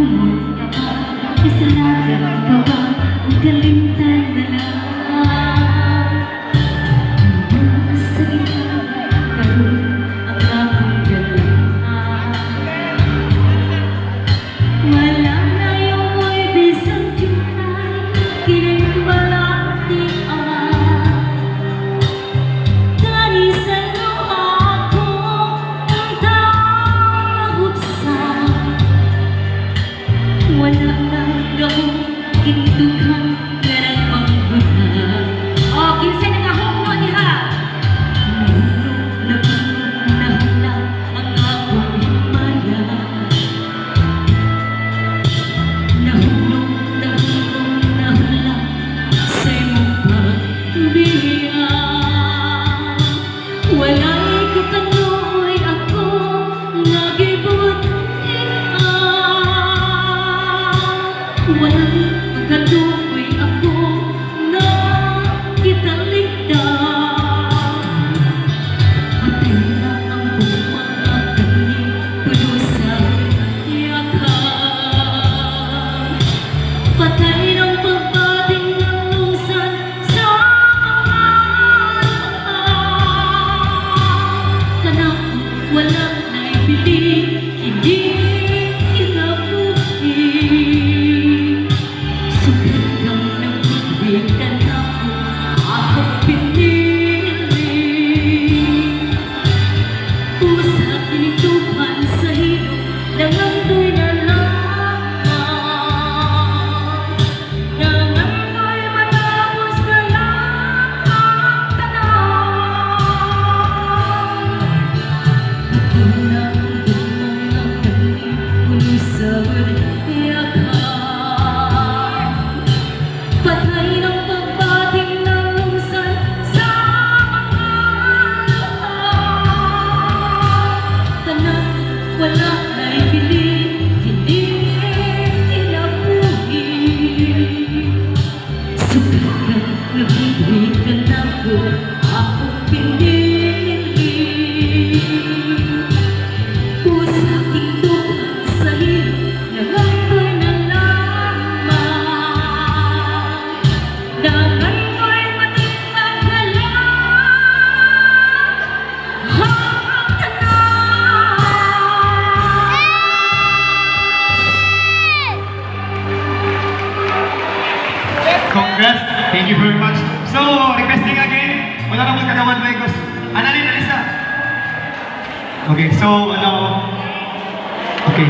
Nahulog ka ba? Kasalanan ka ba? Ang kalimtan na lang. Sa gitna karoon ang aking galang. Wala na yung mo'y bisang cintay, kinimbalati dahil sa'yo ako ang tahubsan. Wala na akong kinitukan na nagpangbuhan. O, kinsa na nga hong mo niya? Nahula ang akong himaya. Nahulog nahula sa iyong pagbiya. Wala'y katanoy ako nagibutin. Wala'y katanoy ako na kitaligdan. Patay na ang buong mga kanyang puno sa yakan. Patay ng pagdating ng lungsan sa mga kanang walang naibili, hindi inabuhi. Sugat kang nagbibigan ako pinili. Pusa tinitupan sa hilo ng andoy na lamang. Nang andoy matapos na lang ang tanan. Unang bumang ang kanyang puno sa yakan. Patay ng pagbating ng lungsan sa mga tanan. Wala naibili, hindi inabuhi. Sugat kang nagbibigan ako pinili. Pusa tintukan sa hilo ng andoy na lamang. Nang andoy matimbang na lang ang tanan. Congrats! Thank you very much. So, requesting again, wala na magkakawan ba ikos? Analin, Alisa? Okay, so, okay.